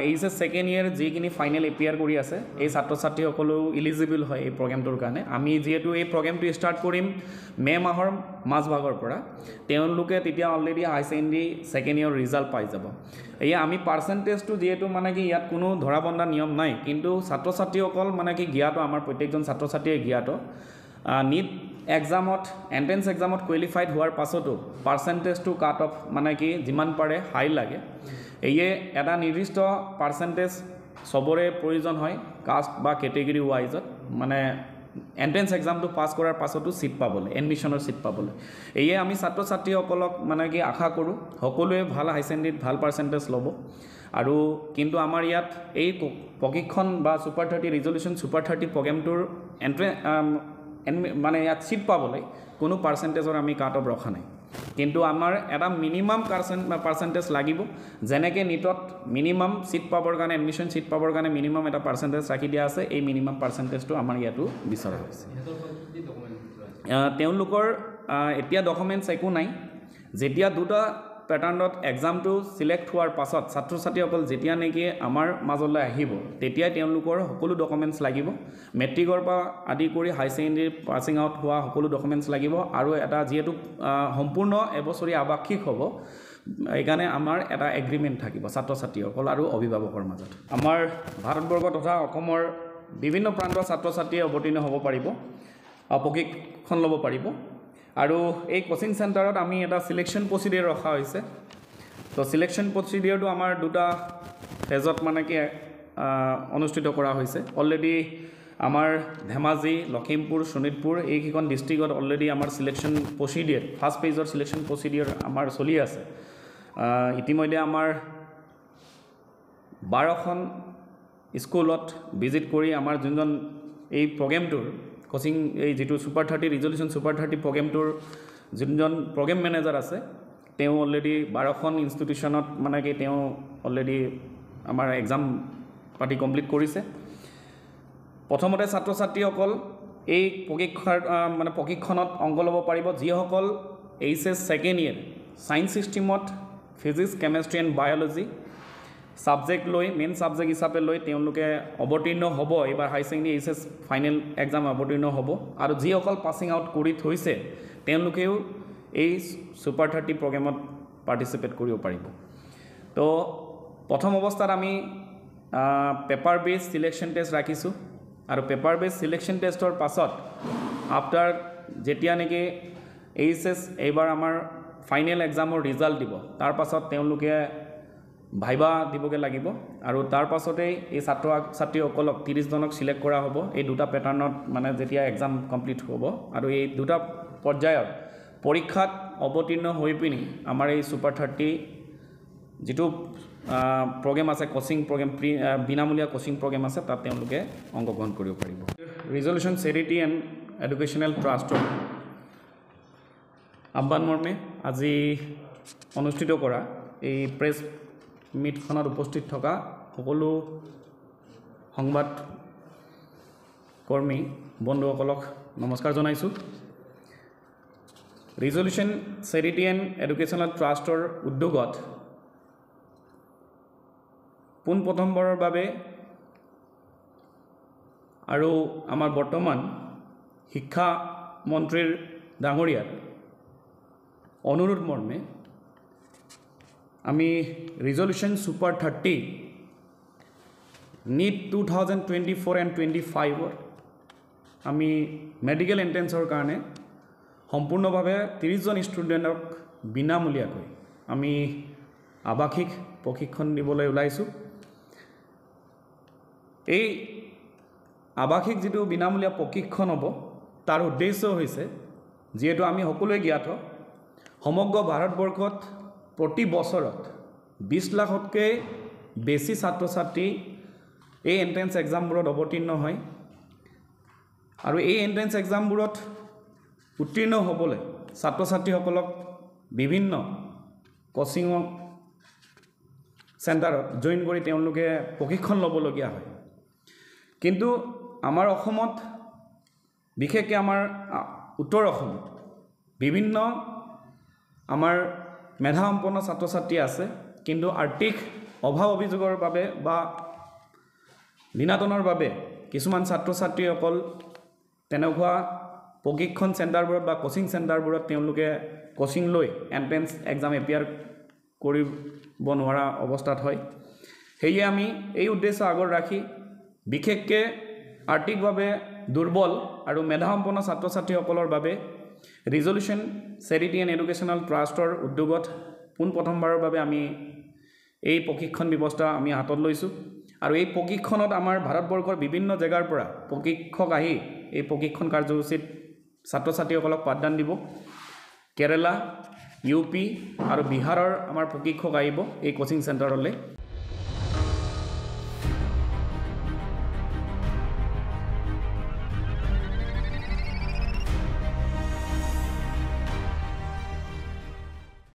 H S second year যিখিনি final appear কৰি আছে এই ছাত্ৰ ছাত্ৰীসকলেও ইলিজিবল হয় এই প্ৰগ্ৰেমটোৰ কাৰণে আমি যিহেতু এই প্ৰগ্ৰেমটো ষ্টাৰ্ট কৰিম মে' মাহৰ মাজভাগৰ পৰা তেওঁলোকে তেতিয়া অলৰেডি হাই ছেকেণ্ডেৰী ছেকেণ্ড ইয়েৰ ৰিজাল্ট পাই যাব এয়া আমি পাৰ্চেণ্টেজটো যিহেতু মানে কি ইয়াত কোনো ধৰা বন্ধা নিয়ম নাই কিন্তু ছাত্ৰ ছাত্ৰীসকল মানে কি জ্ঞাত আমাৰ প্ৰত্যেকজন ছাত্ৰ ছাত্ৰীয়ে জ্ঞাত নীট এক্সামত এণ্ট্ৰেঞ্চ এক্সামত কোৱালিফাইড হোৱাৰ পাছতো পাৰ্চেণ্টেজটো কাট অফ মানে কি যিমান পাৰে হাই লাগে এয়ে এটা নিৰ্দিষ্ট পাৰ্চেণ্টেজ চবৰে প্ৰয়োজন হয় কাষ্ট বা কেটেগৰী ৱাইজত মানে এণ্ট্ৰেঞ্চ এক্সামটো পাছ কৰাৰ পাছতো ছিট পাবলৈ এডমিশ্যনৰ ছিট পাবলৈ এয়ে আমি ছাত্ৰ ছাত্ৰীসকলক মানে কি আশা কৰোঁ সকলোৱে ভাল হাই ছেকেণ্ডেৰীত ভাল পাৰ্চেণ্টেজ ল'ব আৰু কিন্তু আমাৰ ইয়াত এই প্ৰশিক্ষণ বা ছুপাৰ 30 ৰিজলিউশ্যন ছুপাৰ 30 প্ৰগ্ৰেমটোৰ মানে ইয়াত ছিট পাবলৈ কোনো পাৰ্চেণ্টেজৰ আমি কাট অফ ৰখা নাই কিন্তু আমাৰ এটা মিনিমাম পাৰ্চেণ্টেজ লাগিব যেনেকৈ নীটত মিনিমাম ছিট পাবৰ কাৰণে এডমিশ্যন ছিট পাবৰ কাৰণে মিনিমাম এটা পাৰ্চেণ্টেজ ৰাখি দিয়া আছে এই মিনিমাম পাৰ্চেণ্টেজটো আমাৰ ইয়াতো বিচৰা হৈছে তেওঁলোকৰ এতিয়া ডকুমেণ্টছ একো নাই যেতিয়া দুটা পেটাৰ্ণত এক্সামটো চিলেক্ট হোৱাৰ পাছত ছাত্ৰ ছাত্ৰীসকল যেতিয়া নেকি আমাৰ মাজলৈ আহিব তেতিয়াই তেওঁলোকৰ সকলো ডকুমেণ্টছ লাগিব মেট্ৰিকৰ পৰা আদি কৰি হাই ছেকেণ্ডেৰী পাছিং আউট হোৱা সকলো ডকুমেণ্টছ লাগিব আৰু এটা যিহেতু সম্পূৰ্ণ এবছৰীয়া আৱাসিক হ'ব এইকাৰণে আমাৰ এটা এগ্ৰিমেণ্ট থাকিব ছাত্ৰ ছাত্ৰীসকল আৰু অভিভাৱকৰ মাজত আমাৰ ভাৰতবৰ্ষ তথা অসমৰ বিভিন্ন প্ৰান্তৰ ছাত্ৰ ছাত্ৰীয়ে অৱতীৰ্ণ হ'ব পাৰিব প্ৰশিক্ষণ ল'ব পাৰিব আৰু এই কোচিং চেণ্টাৰত আমি এটা সিলেকশ্যন প্ৰচিডিউৰ ৰখা হৈছে তো সিলেকশ্যন প্ৰচিডিউৰটো আমাৰ দুটা ফেজত মানে কি অনুষ্ঠিত কৰা হৈছে অলৰেডি আমাৰ ধেমাজি লখিমপুৰ শোণিতপুৰ এইকেইখন ডিষ্ট্ৰিক্টত অলৰেডি আমাৰ সিলেকশ্যন প্ৰচিডিউৰ ফাৰ্ষ্ট পেজৰ সিলেকশ্যন প্ৰচিডিউৰ আমাৰ চলি আছে ইতিমধ্যে আমাৰ 12খন স্কুলত ভিজিট কৰি আমাৰ যোনজন এই প্ৰগ্ৰেমটোৰ কোচিং এই যেটো ছুপাৰ 30 ৰিজলিউশ্যন ছুপাৰ 30 প্ৰগ্ৰেমটোৰ যোনজন প্ৰগ্ৰেম মেনেজাৰ আছে তেওঁ অলৰেডি 12খন ইনষ্টিটিউশ্যনত মানে কি তেওঁ অলৰেডি আমাৰ এক্সাম পাৰ্টি কমপ্লিট কৰিছে প্ৰথমতে ছাত্ৰ ছাত্ৰীসকল এই প্ৰশিক্ষণত অংগ ল'ব পাৰিব যিসকল এইচএছ ছেকেণ্ড ইয়েৰ সায়েন্স ষ্ট্ৰীমত physics chemistry and biology subject লৈ মেইন সাবজেক্ট হিচাপে লৈ তেওঁলোকে অৱতীৰ্ণ হ'ব এবাৰ high secondary HS final exam অৱতীৰ্ণ হ'ব আৰু যিসকল পাছিং আউট কৰি থৈছে তেওঁলোকেও এই ছুপাৰ 30 প্ৰগ্ৰেমত পাৰ্টিচিপেট কৰিব পাৰিব তো প্ৰথম অৱস্থাত আমি পেপাৰ বেছ সিলেকশ্যন টেষ্ট ৰাখিছোঁ আৰু পেপাৰ বেছ সিলেকশ্যন টেষ্টৰ পাছত আফটাৰ যেতিয়া নেকি এইচএছ এইবাৰ আমাৰ ফাইনেল এক্সামৰ ৰিজাল্ট দিব তাৰ পাছত তেওঁলোকে ভাইবা দিবগে লাগিব আৰু তাৰ পাছতেই এই ছাত্ৰ ছাত্ৰীসকলক 30 জনক সিলেক্ট কৰা হ'ব এই দুটা পেটাৰ্ণত মানে যেতিয়া এক্সাম কমপ্লিট হ'ব আৰু এই দুটা পৰ্যায়ৰ পৰীক্ষাত অৱতীৰ্ণ হৈ পিনি আমাৰ এই ছুপাৰ 30 যেটো প্ৰগ্ৰেম আছে কোচিং প্ৰগ্ৰেম বিনামূলীয়া কোচিং প্ৰগ্ৰেম আছে তাত তেওঁলোকে অংশগ্ৰহণ কৰিব পাৰিব ৰিজলিউশ্যন চেৰিটি এণ্ড এডুকেশ্যনেল ট্ৰাষ্টৰ আহ্বান মৰ্মে আজি অনুষ্ঠিত কৰা এই প্ৰেছ মিটখনত উপস্থিত থকা সকলো সংবাদ কৰ্মী বন্ধুসকলক নমস্কাৰ জনাইছোঁ ৰিজলিউশ্যন চেৰিটি এণ্ড এডুকেশ্যনেল ট্ৰাষ্টৰ উদ্যোগত পোনপ্ৰথমবাৰৰ বাবে আৰু আমাৰ বৰ্তমান শিক্ষা মন্ত্ৰীৰ ডাঙৰীয়াৰ অনুৰোধ মৰ্মে আমি ৰিজলিউশ্যন ছুপাৰ 30 নীট 2024 এণ্ড 25 আমি মেডিকেল এণ্ট্ৰেঞ্চৰ কাৰণে সম্পূৰ্ণভাৱে 30 জন ষ্টুডেণ্টক বিনামূলীয়াকৈ আমি আৱাসিক প্ৰশিক্ষণ দিবলৈ ওলাইছোঁ এই আৱাসিক যেটো বিনামূলীয়া প্ৰশিক্ষণ হ'ব তাৰ উদ্দেশ্য হৈছে যেহেতু আমি সকলোৱে জ্ঞাত সমগ্ৰ ভাৰতবৰ্ষত প্ৰতি বছৰত 20 লাখতকৈ বেছি ছাত্ৰ ছাত্ৰী এই এণ্ট্ৰেন্স এক্সামবোৰত অৱতীৰ্ণ হয় আৰু এই এণ্ট্ৰেন্স এক্সামবোৰত উত্তীৰ্ণ হ'বলৈ ছাত্ৰ ছাত্ৰীসকলক বিভিন্ন কোচিং চেণ্টাৰত জইন কৰি তেওঁলোকে প্ৰশিক্ষণ ল'বলগীয়া হয় কিন্তু আমাৰ অসমত বিশেষকৈ আমাৰ উত্তৰ অসমত বিভিন্ন আমাৰ মেধাসম্পন্ন ছাত্ৰ ছাত্ৰী আছে কিন্তু আৰ্থিক অভাৱ অভিযোগৰ বাবে বা নিনাটনৰ বাবে কিছুমান ছাত্ৰ ছাত্ৰীসকল তেনেকুৱা প্ৰশিক্ষণ চেণ্টাৰবোৰত বা কোচিং চেণ্টাৰবোৰত তেওঁলোকে কোচিং লৈ এণ্ট্ৰেন্স এক্সাম এপিয়াৰ কৰিব নোৱাৰা অৱস্থাত হয়। সেয়ে আমি এই উদ্দেশ্য আগত ৰাখি বিশেষকৈ আৰ্থিকভাৱে দুৰ্বল আৰু মেধাসম্পন্ন ছাত্ৰ ছাত্ৰীসকলৰ বাবে ৰিজলিউশ্যন চেৰিটি এণ্ড এডুকেশ্যনেল ট্ৰাষ্টৰ উদ্যোগত পোনপ্ৰথমবাৰৰ বাবে আমি এই প্ৰশিক্ষণ ব্যৱস্থা আমি হাতত লৈছোঁ। আৰু এই প্ৰশিক্ষণত আমাৰ ভাৰতবৰ্ষৰ বিভিন্ন জেগাৰ পৰা প্ৰশিক্ষক আহি এই প্ৰশিক্ষণ কাৰ্যসূচীত ছাত্ৰ ছাত্ৰীসকলক পাঠদান দিব। কেৰালা, ইউ পি আৰু বিহাৰৰ আমাৰ প্ৰশিক্ষক আহিব এই কোচিং চেণ্টাৰলৈ।